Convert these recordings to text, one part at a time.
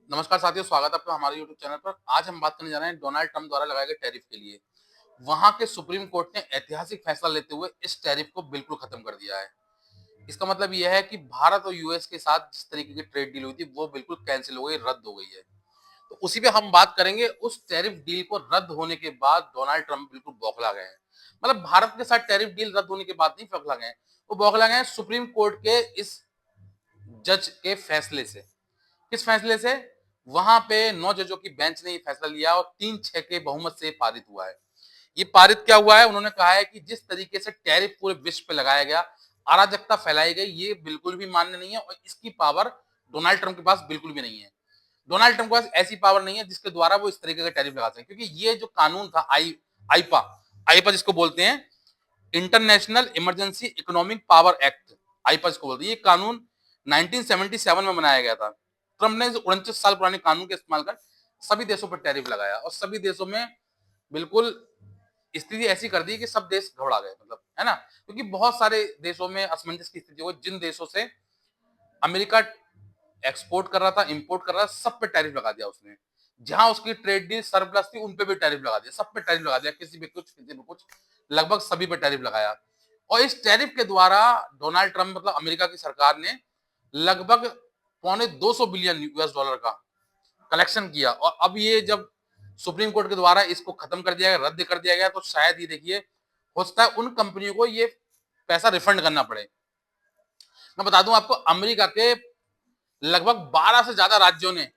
नमस्कार साथियों, स्वागत है आपका हमारे YouTube चैनल पर। आज हम बात करने जा रहे हैं डोनाल्ड ट्रंप द्वारा लगाए गए टैरिफ के लिए। वहां के सुप्रीम कोर्ट ने ऐतिहासिक फैसला लेते हुए इस टैरिफ को बिल्कुल खत्म कर दिया है। इसका मतलब यह है कि भारत और यूएस के साथ जिस तरीके की ट्रेड डील हुई थी वो बिल्कुल कैंसिल हो गई, रद्द हो गई है। तो उसी पे हम बात करेंगे। उस टैरिफ डील को रद्द होने के बाद डोनाल्ड ट्रंप बिल्कुल बौखला गए हैं। मतलब भारत के साथ टैरिफ डील रद्द होने के बाद नहीं बौखला गए हैं, वो बौखला गए हैं सुप्रीम कोर्ट के इस जज के फैसले से। किस फैसले से? वहां पे 9 जजों की बेंच ने ये फैसला लिया और 3-6 के बहुमत से पारित हुआ है। ये पारित क्या हुआ है? उन्होंने कहा है कि जिस तरीके से टैरिफ पूरे विश्व पे लगाया गया, अराजकता फैलाई गई, ये बिल्कुल भी मान्य नहीं है और इसकी पावर डोनाल्ड ट्रंप के पास बिल्कुल भी नहीं है। डोनाल्ड ट्रंप के पास ऐसी पावर नहीं है जिसके द्वारा वो इस तरीके का टैरिफ लगा सकें, क्योंकि ये जो कानून था आईपा आईपा जिसको बोलते हैं, international emergency economic power act, IEEPA जिसको बोलते हैं, ये कानून 1977 में बनाया गया था। ट्रंप ने 49 साल पुराने कानून का इस्तेमाल कर सभी देशों पर टैरिफ लगाया और सभी देशों में बिल्कुल स्थिति ऐसी कर दी कि सब देश घबरा गए, मतलब है ना। क्योंकि बहुत सारे देशों में असमंजस की स्थिति हो गई। जिन देशों से अमेरिका एक्सपोर्ट कर रहा था, इंपोर्ट कर रहा था, सब पे टैरिफ लगा दिया उसने। जहां उसकी ट्रेड डील सरप्लस थी उन पे भी टैरिफ लगा दिया, सब पे टैरिफ लगा दिया, किसी पे कुछ किसी पे कुछ, लगभग सभी पे टैरिफ लगाया। और इस टैरिफ के द्वारा डोनाल्ड ट्रंप मतलब अमेरिका की सरकार ने लगभग पौने 200 बिलियन यूएस डॉलर का कलेक्शन किया। और अब ये जब सुप्रीम कोर्ट के द्वारा इसको खत्म कर दिया गया, रद्द कर दिया गया, तो शायद ये देखिए हो सकता है उन कंपनियों को ये पैसा रिफंड करना पड़े। मैं बता दूं आपको, अमेरिका के लगभग 12 से ज्यादा राज्यों ने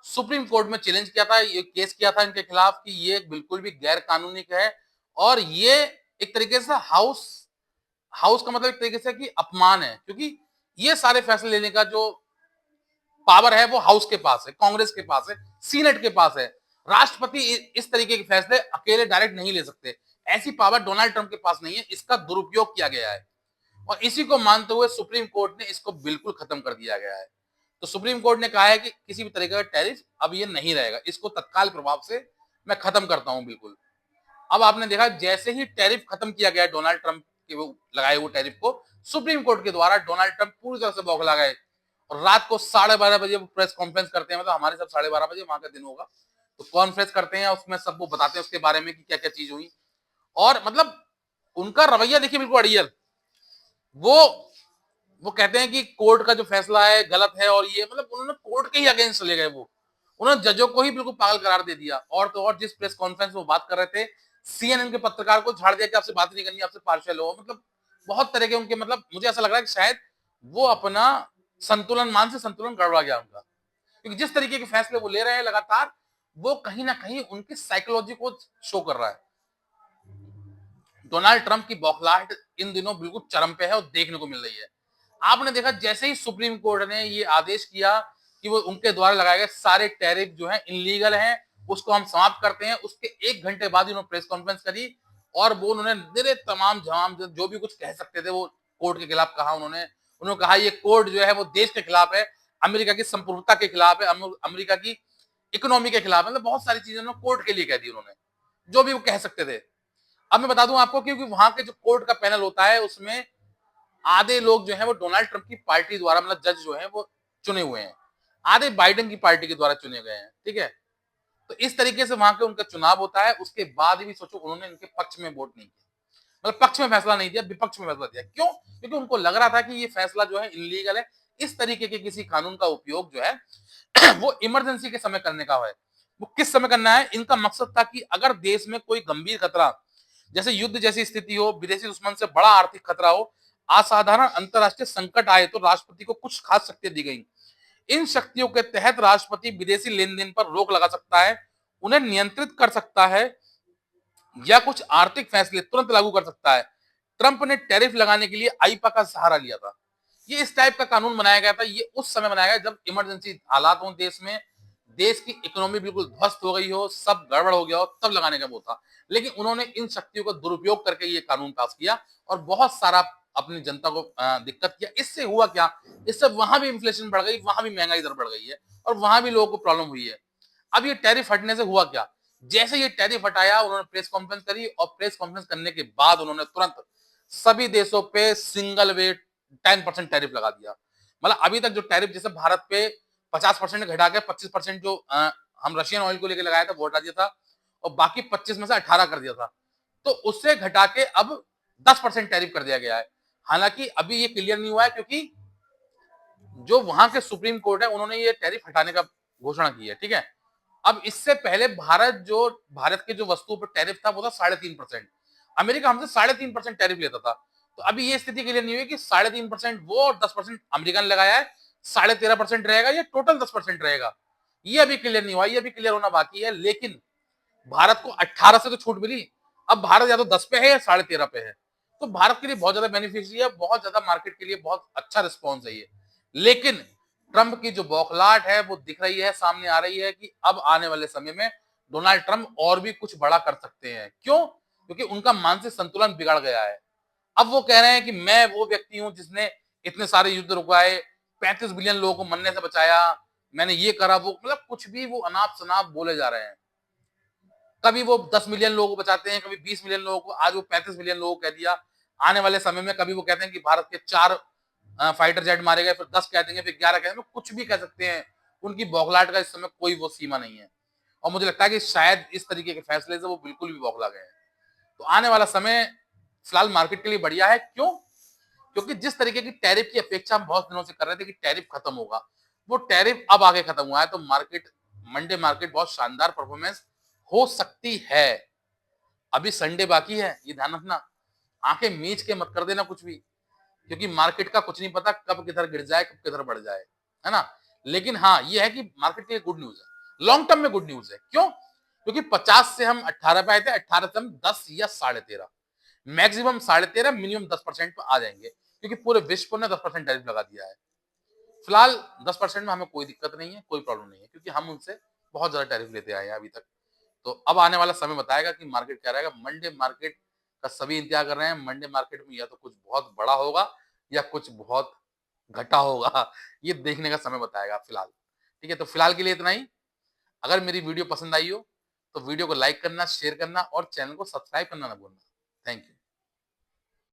सुप्रीम कोर्ट में चैलेंज किया था, ये केस किया था इनके खिलाफ कि ये बिल्कुल भी गैर कानूनी है। और ये एक तरीके से हाउस हाउस का मतलब एक तरीके से कि अपमान है, क्योंकि ये सारे फैसले लेने का जो पावर है वो हाउस के पास है, कांग्रेस के पास है, सीनेट के पास है। राष्ट्रपति इस तरीके के फैसले अकेले डायरेक्ट नहीं ले सकते। ऐसी पावर डोनाल्ड ट्रंप के पास नहीं है, इसका दुरुपयोग किया गया है। और इसी को मानते हुए सुप्रीम कोर्ट ने इसको बिल्कुल खत्म कर दिया गया है। तो सुप्रीम कोर्ट ने कहा है कि किसी भी तरीके का टैरिफ अब ये नहीं रहेगा, इसको तत्काल प्रभाव से मैं खत्म करता हूं बिल्कुल। अब आपने देखा जैसे ही टैरिफ खत्म किया गया डोनाल्ड ट्रंप के वो लगाए हुए टैरिफ को, सुप्रीम कोर्ट के द्वारा डोनाल्ड ट्रंप पूरी तरह से बौखला गए। और रात को 12:30 बजे वो प्रेस कॉन्फ्रेंस करते हैं, मतलब हमारे सब 12:30 बजे वहां का दिन होगा, तो कॉन्फ्रेंस करते हैं, उसमें सब वो बताते हैं उसके बारे में कि क्या क्या चीज हुई। और मतलब उनका रवैया देखिए बिल्कुल अड़ियल। वो वो कहते हैं कि कोर्ट का जो फैसला है गलत है, और ये मतलब उन्होंने कोर्ट के ही अगेंस्ट चले गए। वो उन्होंने जजों को ही बिल्कुल पागल करार दे दिया। और तो और जिस प्रेस कॉन्फ्रेंस में वो बात कर रहे थे, सीएनएन के पत्रकार को झाड़ दिया कि आपसे बात नहीं करनी, आपसे पार्शियल हो। मतलब बहुत तरह के उनके, मतलब मुझे ऐसा लग रहा है कि शायद वो अपना संतुलन, मानसिक संतुलन गड़बड़ा गया उनका, क्योंकि जिस तरीके के फैसले वो ले रहे हैं लगातार, वो कहीं ना कहीं उनकी साइकोलॉजी को शो कर रहा है। डोनाल्ड ट्रंप की बौखलाहट इन दिनों बिल्कुल चरम पे है और देखने को मिल रही है। आपने देखा जैसे ही सुप्रीम कोर्ट ने ये आदेश किया कि वो उनके द्वारा लगाए गए सारे टैरिफ जो है इनलीगल हैं, उसको हम समाप्त करते हैं, उसके 1 घंटे बाद उन्होंने प्रेस कॉन्फ्रेंस करी और वो उन्होंने निरे तमाम जमाम जो भी कुछ कह सकते थे वो कोर्ट के खिलाफ कहा। उन्होंने उन्होंने कहा ये कोर्ट जो है वो देश के खिलाफ है, अमेरिका की संप्रभुता के खिलाफ है, अमेरिका की इकोनॉमी के खिलाफ, मतलब बहुत सारी चीजें उन्होंने कोर्ट के लिए कह दी उन्होंने, जो भी वो कह सकते थे। अब मैं बता दूं आपको, क्योंकि वहां के जो कोर्ट का पैनल होता है उसमें आधे लोग जो है वो डोनाल्ड ट्रंप की पार्टी द्वारा, मतलब जज जो है वो चुने हुए हैं, आधे बाइडेन की पार्टी के द्वारा चुने गए हैं, ठीक है। तो इस तरीके से वहां के उनका चुनाव होता है। उसके बाद भी सोचो उन्होंने इनके पक्ष में वोट नहीं किया, मतलब पक्ष में फैसला नहीं दिया, विपक्ष में फैसला दिया। क्यों? क्योंकि उनको लग रहा था कि ये फैसला जो है इलीगल है। इस तरीके के किसी कानून का उपयोग जो है वो इमरजेंसी के समय करने का है। वो किस समय करना है? इनका मकसद था कि अगर देश में कोई गंभीर खतरा, जैसे युद्ध जैसी स्थिति हो, विदेशी दुश्मन से बड़ा आर्थिक खतरा हो, असाधारण अंतरराष्ट्रीय संकट आए, तो राष्ट्रपति को कुछ खास शक्तियां दी गई। इन शक्तियों के तहत राष्ट्रपति विदेशी लेन देन पर रोक लगा सकता है, उन्हें नियंत्रित कर सकता है या कुछ आर्थिक फैसले तुरंत लागू कर सकता है। ट्रंप ने टैरिफ लगाने के लिए आईपा का सहारा लिया था। ये इस टाइप का कानून बनाया गया था, ये उस समय बनाया गया जब इमरजेंसी हालात हो देश में, देश की इकोनॉमी बिल्कुल ध्वस्त हो गई हो, सब गड़बड़ हो गया हो, तब लगाने का वो था। लेकिन उन्होंने इन शक्तियों का दुरुपयोग करके ये कानून पास किया और बहुत सारा अपनी जनता को दिक्कत किया। इससे हुआ क्या? इससे वहां भी इन्फ्लेशन बढ़ गई, वहां भी महंगाई दर बढ़ गई है और वहां भी लोगों को प्रॉब्लम हुई है। अब ये टैरिफ हटने से हुआ क्या? जैसे ये टैरिफ हटाया, उन्होंने प्रेस कॉन्फ्रेंस करी और प्रेस कॉन्फ्रेंस करने के बाद उन्होंने तुरंत सभी देशों पे सिंगल वे 10% टैरिफ लगा दिया। मतलब अभी तक जो टैरिफ जैसे भारत पे 50% घटा के 25% जो हम रशियन ऑयल को लेकर लगाया था वो हटा दिया था और बाकी 25 में से 18 कर दिया था। तो उससे घटा के अब 10% टैरिफ कर दिया गया है। हालांकि अभी ये क्लियर नहीं हुआ है क्योंकि जो वहां के सुप्रीम कोर्ट है उन्होंने ये टैरिफ हटाने का घोषणा की है। ठीक है, अब इससे पहले भारत के जो वस्तुओं पर टैरिफ था वो था 3.5%। अमेरिका हमसे 3.5% टैरिफ लेता था। तो अभी ये स्थिति क्लियर नहीं हुई कि 3.5% वो और 10% अमेरिका ने लगाया है, 13.5% रहेगा या टोटल 10% रहेगा, ये अभी क्लियर नहीं हुआ, ये अभी क्लियर होना बाकी है। लेकिन भारत को 18 से तो छूट मिली, अब भारत या तो 10 पे है या 13.5 पे है। तो भारत के लिए बहुत ज्यादा बेनिफिशियरी है, बहुत ज्यादा मार्केट के लिए बहुत अच्छा रिस्पॉन्स है ये। लेकिन ट्रंप की जो बौखलाहट है वो दिख रही है, सामने आ रही है कि अब आने वाले समय में डोनाल्ड ट्रंप और भी कुछ बड़ा कर सकते हैं। क्यों? क्योंकि उनका मानसिक संतुलन बिगड़ गया है। अब वो कह रहे हैं कि मैं वो व्यक्ति हूं जिसने इतने सारे युद्ध रुकवाए, 35 बिलियन लोगों को मरने से बचाया, मैंने ये करा, वो मतलब कुछ भी वो अनाप शनाप बोले जा रहे हैं। कभी वो 10 मिलियन लोगों को बचाते हैं, कभी 20 मिलियन लोगों को, आज वो 35 मिलियन लोगों को कह दिया। आने वाले समय में कभी वो कहते हैं कि भारत के 4 फाइटर जेट मारे गए, फिर 10 कह देंगे, फिर 11 कह देंगे, कुछ भी कह सकते हैं। उनकी बौखलाहट का इस समय कोई वो सीमा नहीं है और मुझे लगता है कि शायद इस तरीके के फैसले से वो बिल्कुल भी बौखला गए हैं। तो आने वाला समय फिलहाल मार्केट के लिए बढ़िया है। क्यों? क्योंकि जिस तरीके की टैरिफ की अपेक्षा हम बहुत दिनों से कर रहे थे कि टैरिफ खत्म होगा, वो टैरिफ अब आगे खत्म हुआ है। तो मार्केट, मंडे मार्केट बहुत शानदार परफॉर्मेंस हो सकती है। अभी संडे बाकी है, ये ध्यान रखना। आंखें मीच के मत कर देना कुछ भी, क्योंकि मार्केट का कुछ नहीं पता कब किधर गिर जाए, कब किधर बढ़ जाए, है ना। लेकिन हाँ ये है कि मार्केट के लिए गुड न्यूज है, लॉन्ग टर्म में गुड न्यूज है। क्यों? क्योंकि 50 से हम 18 पे आए थे, 18 से हम 10 या 13.5, मैक्सिमम 13.5, मिनिमम 10% पे आ जाएंगे, क्योंकि पूरे विश्व ने 10% टैरिफ लगा दिया है। फिलहाल 10% में हमें कोई दिक्कत नहीं है, कोई प्रॉब्लम नहीं है, क्योंकि हम उनसे बहुत ज्यादा टैरिफ लेते आए हैं अभी तक। तो अब आने वाला समय बताएगा कि मार्केट क्या रहेगा। मंडे मार्केट का सभी इंतजार कर रहे हैं। मंडे मार्केट में या तो कुछ बहुत बड़ा होगा या कुछ बहुत घटा होगा, ये देखने का समय बताएगा फिलहाल। ठीक है, तो फिलहाल के लिए इतना ही। अगर मेरी वीडियो पसंद आई हो तो वीडियो को लाइक करना, शेयर करना और चैनल को सब्सक्राइब करना ना भूलना। Thank you.